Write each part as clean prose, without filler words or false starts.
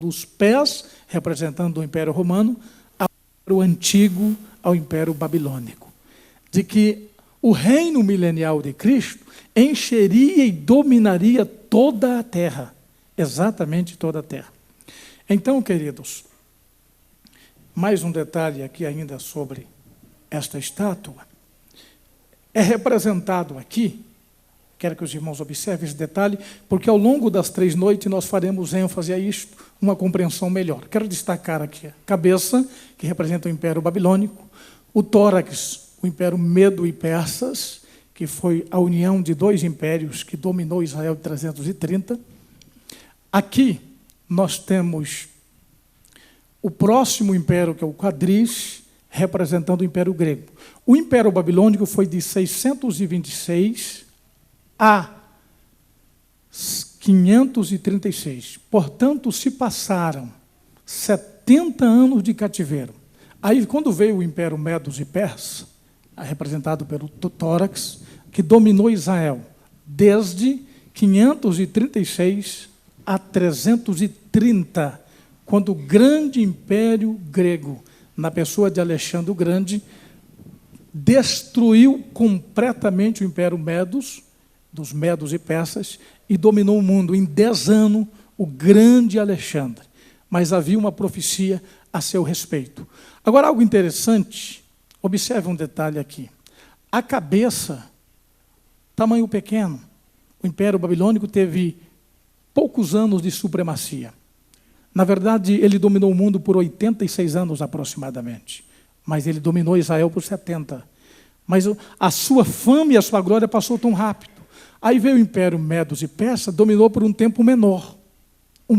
dos pés, representando o Império Romano, ao Império Antigo, ao Império Babilônico. De que o reino milenial de Cristo encheria e dominaria toda a terra, exatamente toda a terra. Então, queridos, mais um detalhe aqui ainda sobre esta estátua. É representado aqui, quero que os irmãos observem esse detalhe, porque ao longo das 3 noites nós faremos ênfase a isto, uma compreensão melhor. Quero destacar aqui a cabeça, que representa o Império Babilônico, o tórax, o Império Medo e Persas, que foi a união de 2 impérios que dominou Israel em 330. Aqui nós temos o próximo império, que é o quadris, representando o Império Grego. O Império Babilônico foi de 626 a 536. Portanto, se passaram 70 anos de cativeiro. Aí, quando veio o Império Medos e Persa, representado pelo tórax, que dominou Israel desde 536 a 330, quando o grande Império Grego, na pessoa de Alexandre o Grande, destruiu completamente o Império Medos, dos Medos e Persas, e dominou o mundo em 10 anos, o grande Alexandre. Mas havia uma profecia a seu respeito. Agora, algo interessante, observe um detalhe aqui. A cabeça, tamanho pequeno, o Império Babilônico teve poucos anos de supremacia. Na verdade, ele dominou o mundo por 86 anos aproximadamente, mas ele dominou Israel por 70. Mas a sua fama e a sua glória passou tão rápido. Aí veio o Império Medos e Persa, dominou por um tempo menor,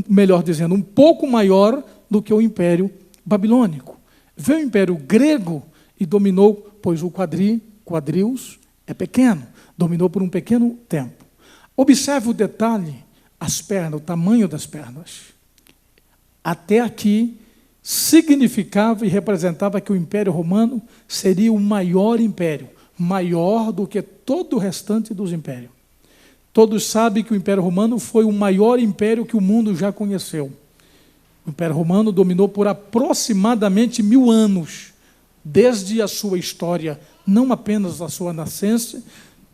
melhor dizendo, um pouco maior do que o Império Babilônico. Veio o Império Grego e dominou, pois o quadrius é pequeno, dominou por um pequeno tempo. Observe o detalhe, as pernas, o tamanho das pernas. Até aqui, significava e representava que o Império Romano seria o maior império, maior do que todo o restante dos impérios. Todos sabem que o Império Romano foi o maior império que o mundo já conheceu. O Império Romano dominou por aproximadamente 1000 anos, desde a sua história, não apenas a sua nascença,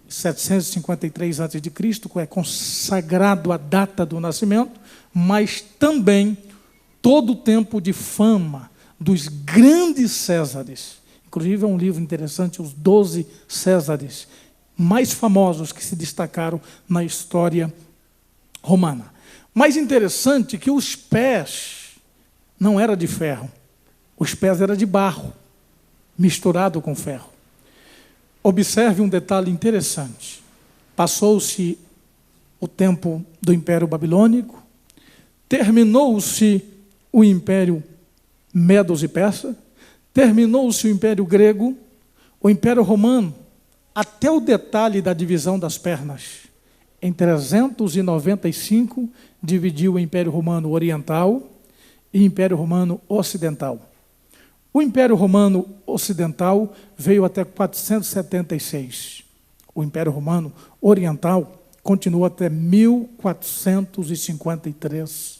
753 a.C., que é consagrado a data do nascimento, mas também todo o tempo de fama dos grandes Césares. Inclusive é um livro interessante, os 12 Césares mais famosos que se destacaram na história romana. Mais interessante que os pés não eram de ferro, os pés eram de barro, misturado com ferro. Observe um detalhe interessante. Passou-se o tempo do Império Babilônico, terminou-se o Império Medos e Persa, terminou-se o Império Grego, o Império Romano, até o detalhe da divisão das pernas. Em 395, dividiu o Império Romano Oriental e o Império Romano Ocidental. O Império Romano Ocidental veio até 476. O Império Romano Oriental continuou até 1453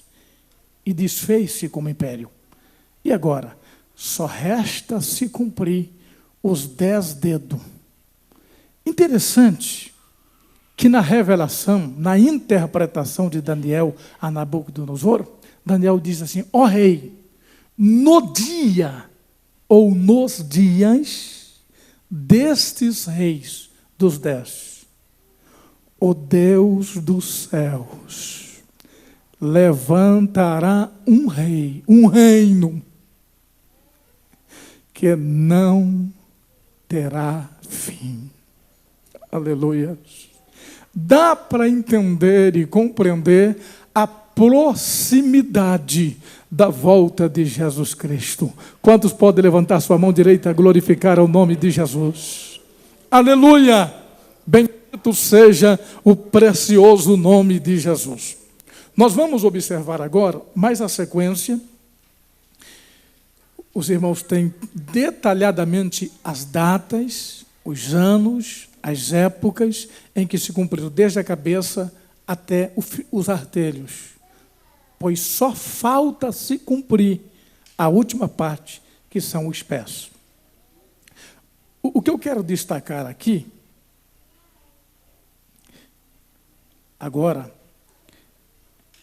e desfez-se como império. E agora? Só resta se cumprir os 10 dedos. Interessante que na revelação, na interpretação de Daniel a Nabucodonosor, Daniel diz assim: ó rei, no dia ou nos dias destes reis dos 10, o Deus dos céus levantará um rei, um reino, que não terá fim. Aleluia. Dá para entender e compreender a proximidade da volta de Jesus Cristo. Quantos podem levantar sua mão direita e glorificar o nome de Jesus? Aleluia! Bendito seja o precioso nome de Jesus. Nós vamos observar agora, mais a sequência. Os irmãos têm detalhadamente as datas, os anos, as épocas em que se cumpriram, desde a cabeça até os artelhos. pois só falta se cumprir a última parte, que são os pés. O que eu quero destacar aqui, agora,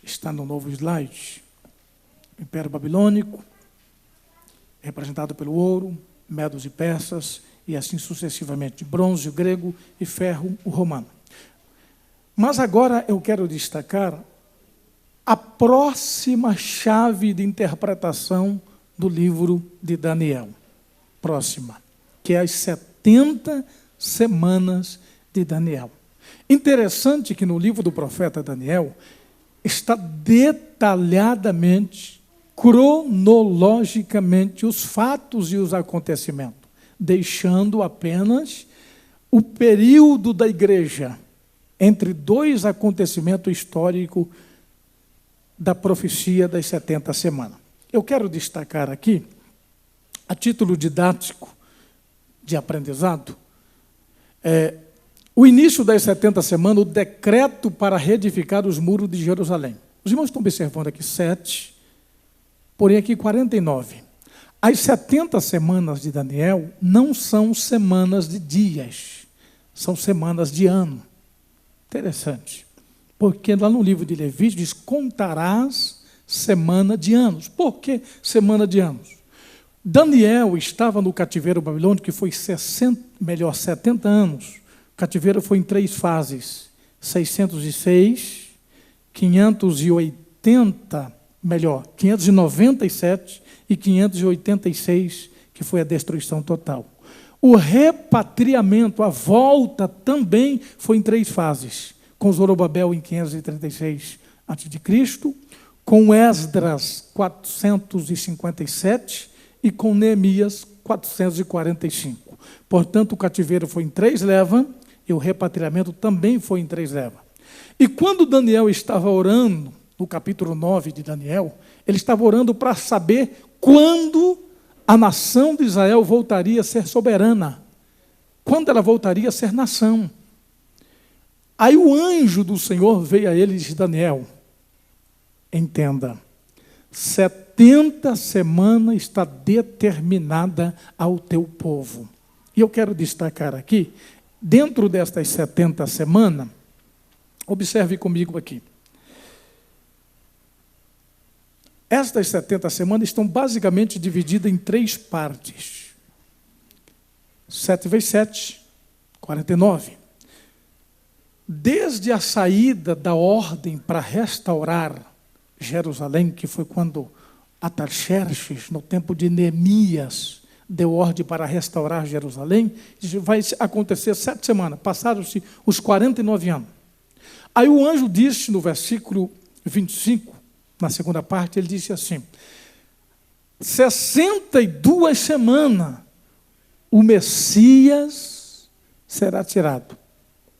está no novo slide, o Império Babilônico, representado pelo ouro, medos e persas, e assim sucessivamente, bronze, o grego, e ferro, o romano. Mas agora eu quero destacar a próxima chave de interpretação do livro de Daniel. Próxima, que é as 70 semanas de Daniel. Interessante que no livro do profeta Daniel está detalhadamente, cronologicamente, os fatos e os acontecimentos, deixando apenas o período da igreja entre dois acontecimentos históricos da profecia das 70 semanas. Eu quero destacar aqui, a título didático de aprendizado, o início das 70 semanas, o decreto para reedificar os muros de Jerusalém. Os irmãos estão observando aqui 7, porém aqui 49. As 70 semanas de Daniel não são semanas de dias, são semanas de ano. Interessante, porque lá no livro de Levítico diz, contarás semana de anos. Por que semana de anos? Daniel estava no cativeiro babilônico, que foi 70 anos. O cativeiro foi em 3 fases, 606, 597 e 586, que foi a destruição total. O repatriamento, a volta, também foi em 3 fases, com Zorobabel em 536 a.C., com Esdras 457 e com Neemias 445. Portanto, o cativeiro foi em 3 levas e o repatriamento também foi em 3 levas. E quando Daniel estava orando, no capítulo 9 de Daniel, ele estava orando para saber quando a nação de Israel voltaria a ser soberana, quando ela voltaria a ser nação. Aí o anjo do Senhor veio a ele e disse, Daniel, entenda, 70 semanas está determinada ao teu povo. E eu quero destacar aqui, dentro destas 70 semanas, observe comigo aqui. Estas 70 semanas estão basicamente divididas em 3 partes. 7 vezes 7, 49. Desde a saída da ordem para restaurar Jerusalém, que foi quando Artaxerxes, no tempo de Neemias, deu ordem para restaurar Jerusalém, vai acontecer 7 semanas, passaram-se os 49 anos. Aí o anjo disse no versículo 25, na segunda parte, ele disse assim, 62 semanas o Messias será tirado,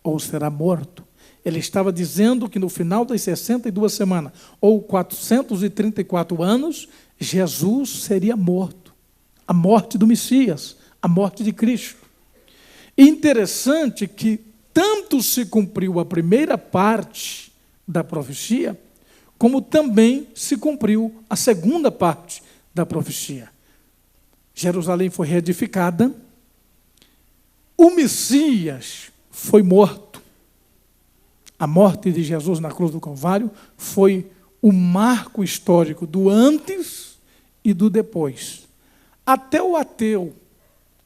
ou será morto. Ele estava dizendo que no final das 62 semanas, ou 434 anos, Jesus seria morto. A morte do Messias, a morte de Cristo. E interessante que tanto se cumpriu a primeira parte da profecia, como também se cumpriu a segunda parte da profecia. Jerusalém foi reedificada, o Messias foi morto. A morte de Jesus na cruz do Calvário foi o marco histórico do antes e do depois. Até o ateu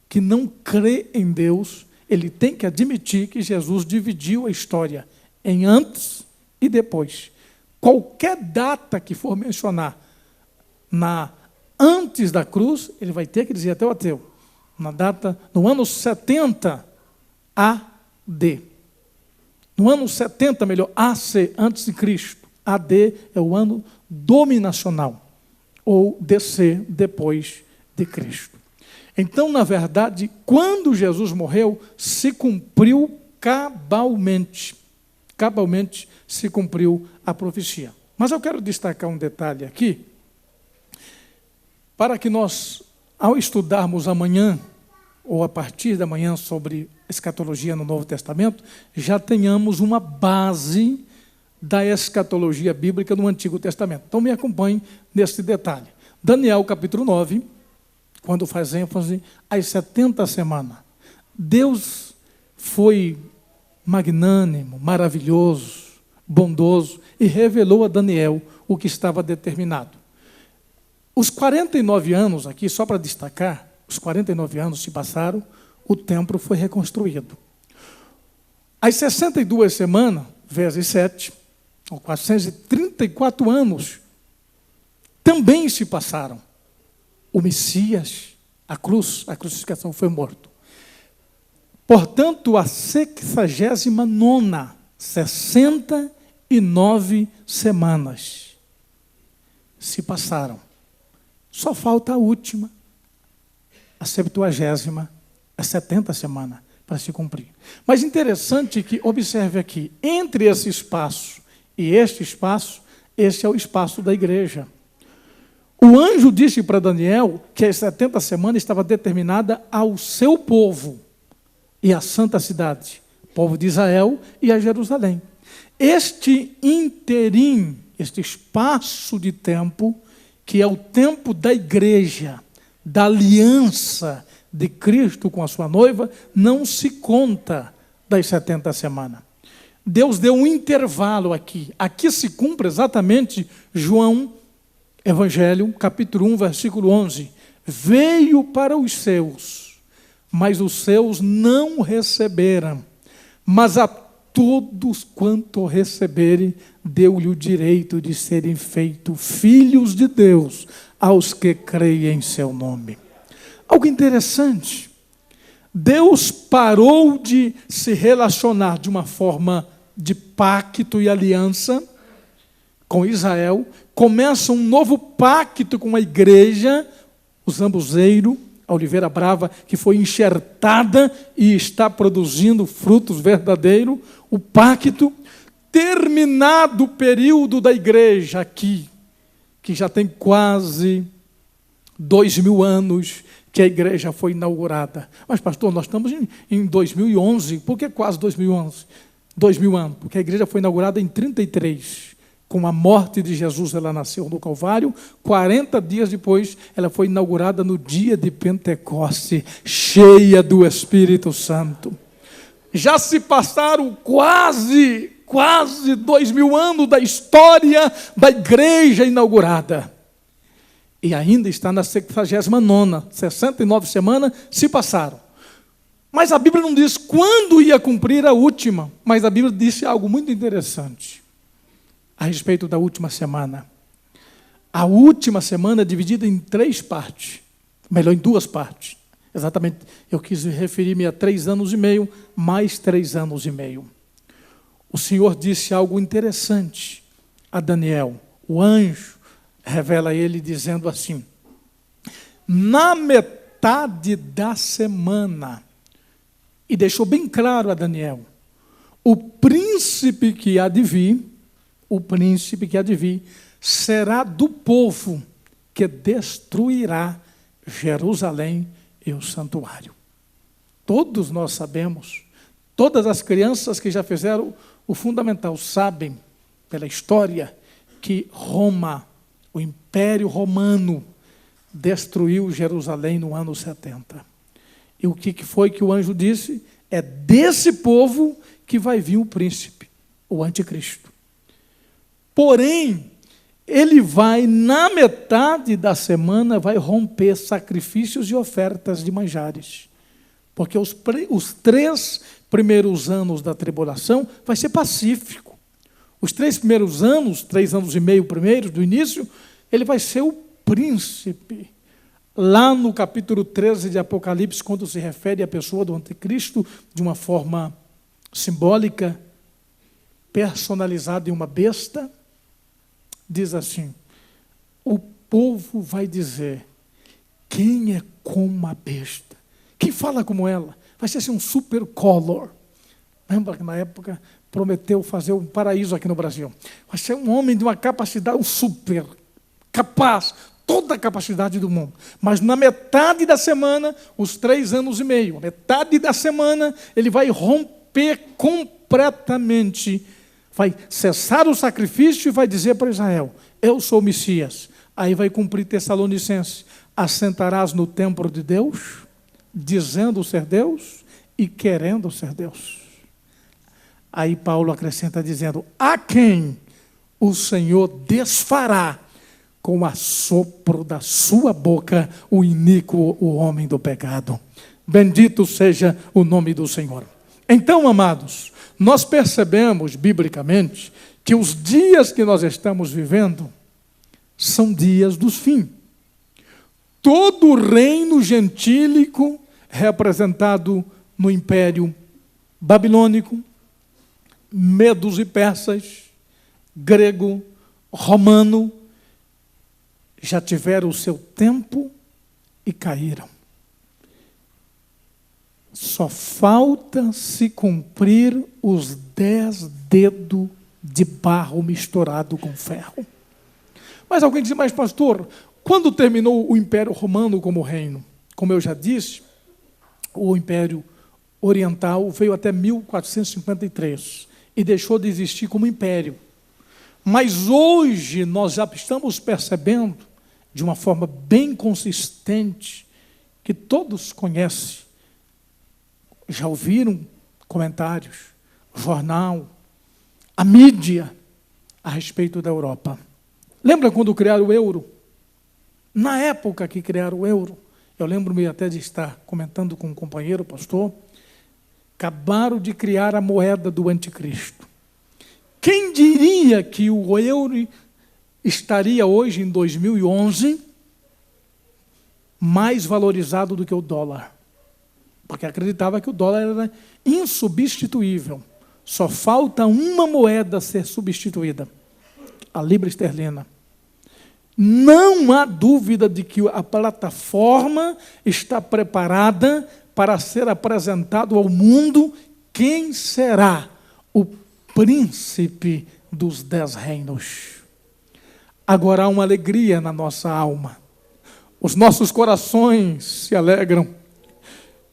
que não crê em Deus, ele tem que admitir que Jesus dividiu a história em antes e depois. Qualquer data que for mencionar antes da cruz, ele vai ter que dizer até o ateu. Na data, no ano 70 AD. No ano 70, melhor, AC, antes de Cristo. AD é o ano dominacional. Ou DC, depois de Cristo. Então, na verdade, quando Jesus morreu, se cumpriu cabalmente. Cabalmente se cumpriu a profecia. Mas eu quero destacar um detalhe aqui, para que nós, ao estudarmos amanhã, ou a partir da manhã, sobre escatologia no Novo Testamento, já tenhamos uma base da escatologia bíblica no Antigo Testamento. Então me acompanhe nesse detalhe. Daniel capítulo 9, quando faz ênfase às 70 semanas. Deus foi magnânimo, maravilhoso, bondoso e revelou a Daniel o que estava determinado. Os 49 anos aqui, só para destacar, os 49 anos se passaram, o templo foi reconstruído. As 62 semanas, vezes 7, ou 434 anos, também se passaram. O Messias, a crucificação foi morto. Portanto, a 69ª, 69 semanas se passaram. Só falta a última, a 70ª, a 70 semana para se cumprir. Mas interessante que, observe aqui, entre esse espaço e este espaço, esse é o espaço da igreja. O anjo disse para Daniel que as 70 semanas estava determinada ao seu povo e à santa cidade, povo de Israel e a Jerusalém. Este interim, este espaço de tempo, que é o tempo da igreja, da aliança de Cristo com a sua noiva, não se conta das 70 semanas. Deus deu um intervalo aqui. Aqui se cumpre exatamente João, Evangelho, capítulo 1, versículo 11. Veio para os seus, mas os seus não receberam. Mas a todos quanto receberem, deu-lhe o direito de serem feitos filhos de Deus, aos que creem em seu nome. Algo interessante, Deus parou de se relacionar de uma forma de pacto e aliança com Israel, começa um novo pacto com a igreja, o zambuzeiro, a oliveira brava, que foi enxertada e está produzindo frutos verdadeiros, o pacto, terminado o período da igreja aqui, que já tem quase 2000 anos que a igreja foi inaugurada. Mas, pastor, nós estamos em 2011. Por que quase 2011? 2000 anos. Porque a igreja foi inaugurada em 33. Com a morte de Jesus, ela nasceu no Calvário. 40 dias depois, ela foi inaugurada no dia de Pentecoste, cheia do Espírito Santo. Já se passaram quase 2000 anos da história da igreja inaugurada. E ainda está na 69ª, 69 semanas se passaram. Mas a Bíblia não diz quando ia cumprir a última, mas a Bíblia disse algo muito interessante a respeito da última semana. A última semana é dividida em 3 partes, melhor, em 2 partes. Exatamente, eu quis referir-me a 3 anos e meio, mais 3 anos e meio. O Senhor disse algo interessante a Daniel. O anjo revela a ele dizendo assim: na metade da semana, e deixou bem claro a Daniel, o príncipe que há de vir, será do povo que destruirá Jerusalém e o santuário. Todos nós sabemos, todas as crianças que já fizeram o fundamental sabem, pela história, que Roma, o Império Romano, destruiu Jerusalém no ano 70. E o que foi que o anjo disse? É desse povo que vai vir o príncipe, o anticristo. Porém, ele vai, na metade da semana, vai romper sacrifícios e ofertas de manjares. Porque os 3 primeiros anos da tribulação vai ser pacífico. Os 3 primeiros anos, 3 anos e meio primeiros, do início, ele vai ser o príncipe. Lá no capítulo 13 de Apocalipse, quando se refere à pessoa do anticristo, de uma forma simbólica, personalizada em uma besta, diz assim: o povo vai dizer, quem é como a besta? Quem fala como ela? Vai ser assim um super color. Lembra que na época prometeu fazer um paraíso aqui no Brasil? Vai ser um homem de uma capacidade, um super capaz, toda a capacidade do mundo. Mas na metade da semana, os 3 anos e meio, a metade da semana, ele vai romper completamente, vai cessar o sacrifício e vai dizer para Israel: eu sou o Messias. Aí vai cumprir Tessalonicenses: assentarás no templo de Deus, dizendo ser Deus e querendo ser Deus. Aí Paulo acrescenta dizendo: a quem o Senhor desfará com o assopro da sua boca o iníquo, o homem do pecado. Bendito seja o nome do Senhor. Então, amados, nós percebemos biblicamente que os dias que nós estamos vivendo são dias dos fins. Todo o reino gentílico representado no Império Babilônico, medos e persas, grego, romano, já tiveram o seu tempo e caíram. Só falta se cumprir os 10 dedos de barro misturado com ferro. Mas alguém diz: mas pastor, quando terminou o Império Romano como reino? Como eu já disse, o Império Oriental veio até 1453 e deixou de existir como império. Mas hoje nós já estamos percebendo, de uma forma bem consistente, que todos conhecem, já ouviram comentários, jornal, a mídia, a respeito da Europa. Lembra quando criaram o euro? Na época que criaram o euro, eu lembro-me até de estar comentando com um companheiro, pastor, acabaram de criar a moeda do anticristo. Quem diria que o euro estaria hoje, em 2011, mais valorizado do que o dólar? Porque acreditava que o dólar era insubstituível. Só falta uma moeda ser substituída: a libra esterlina. Não há dúvida de que a plataforma está preparada para ser apresentado ao mundo quem será o príncipe dos 10 reinos. Agora há uma alegria na nossa alma. Os nossos corações se alegram,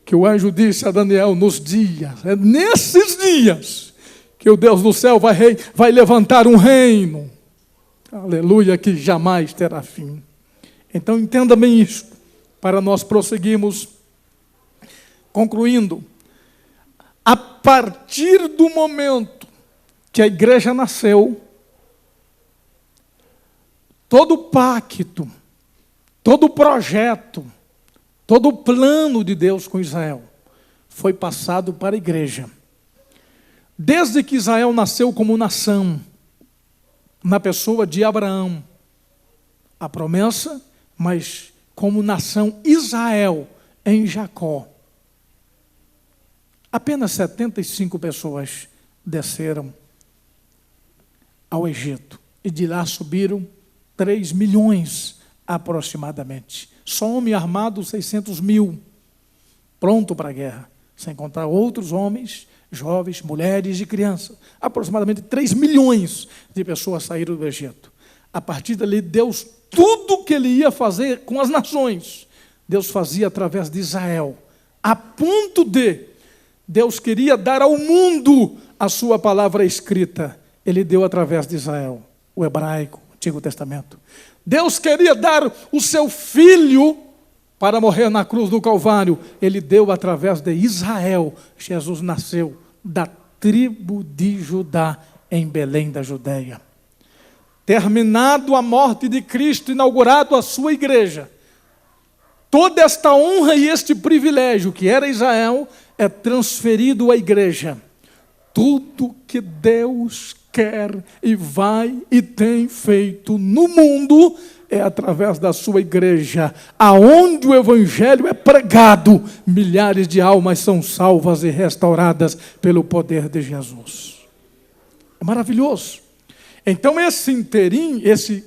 que o anjo disse a Daniel: nos dias, é nesses dias, que o Deus do céu vai levantar um reino, aleluia, que jamais terá fim. Então entenda bem isso, para nós prosseguirmos. Concluindo, a partir do momento que a igreja nasceu, todo pacto, todo projeto, todo plano de Deus com Israel foi passado para a igreja. Desde que Israel nasceu como nação, na pessoa de Abraão, a promessa, mas como nação Israel em Jacó. Apenas 75 pessoas desceram ao Egito e de lá subiram 3 milhões aproximadamente. Só homem armado, 600 mil, pronto para a guerra, sem contar outros homens, jovens, mulheres e crianças. Aproximadamente 3 milhões de pessoas saíram do Egito. A partir dali, Deus, tudo o que ele ia fazer com as nações, Deus fazia através de Israel, a ponto de Deus queria dar ao mundo a sua palavra escrita. Ele deu através de Israel, o hebraico, o Antigo Testamento. Deus queria dar o seu filho para morrer na cruz do Calvário. Ele deu através de Israel. Jesus nasceu da tribo de Judá, em Belém da Judeia. Terminado a morte de Cristo, inaugurado a sua igreja, toda esta honra e este privilégio que era Israel é transferido à igreja. Tudo que Deus quer e vai e tem feito no mundo é através da sua igreja. Aonde o evangelho é pregado, milhares de almas são salvas e restauradas pelo poder de Jesus. É maravilhoso. Então esse interim, esse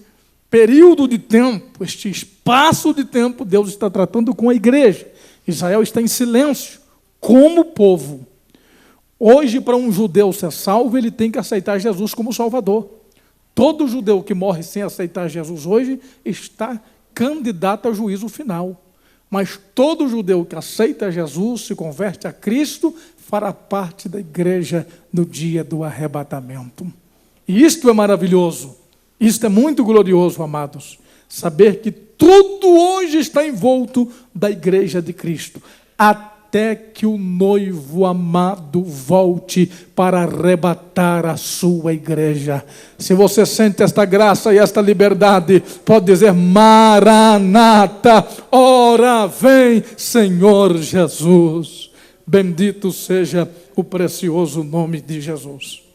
período de tempo, este espaço de tempo, Deus está tratando com a igreja. Israel está em silêncio, como povo. Hoje, para um judeu ser salvo, ele tem que aceitar Jesus como Salvador. Todo judeu que morre sem aceitar Jesus hoje está candidato ao juízo final. Mas todo judeu que aceita Jesus, se converte a Cristo, fará parte da igreja no dia do arrebatamento. E isto é maravilhoso, isto é muito glorioso, amados. Saber que tudo hoje está envolto da igreja de Cristo, até que o noivo amado volte para arrebatar a sua igreja. Se você sente esta graça e esta liberdade, pode dizer: Maranata, ora vem, Senhor Jesus. Bendito seja o precioso nome de Jesus.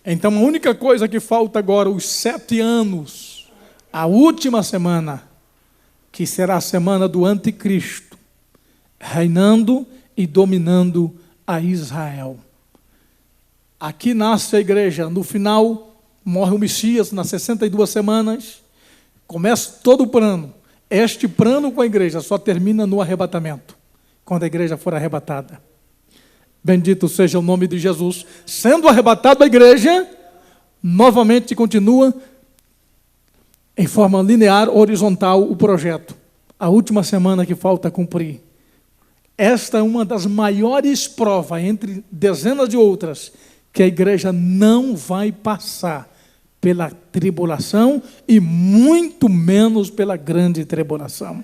Então a única coisa que falta agora, os 7 anos, a última semana, que será a semana do anticristo, reinando e dominando a Israel. Aqui nasce a igreja, no final morre o Messias, nas 62 semanas, começa todo o plano. Este plano com a igreja só termina no arrebatamento, quando a igreja for arrebatada. Bendito seja o nome de Jesus. Sendo arrebatada a igreja, novamente continua em forma linear, horizontal, o projeto. A última semana que falta cumprir. Esta é uma das maiores provas, entre dezenas de outras, que a igreja não vai passar pela tribulação e muito menos pela grande tribulação.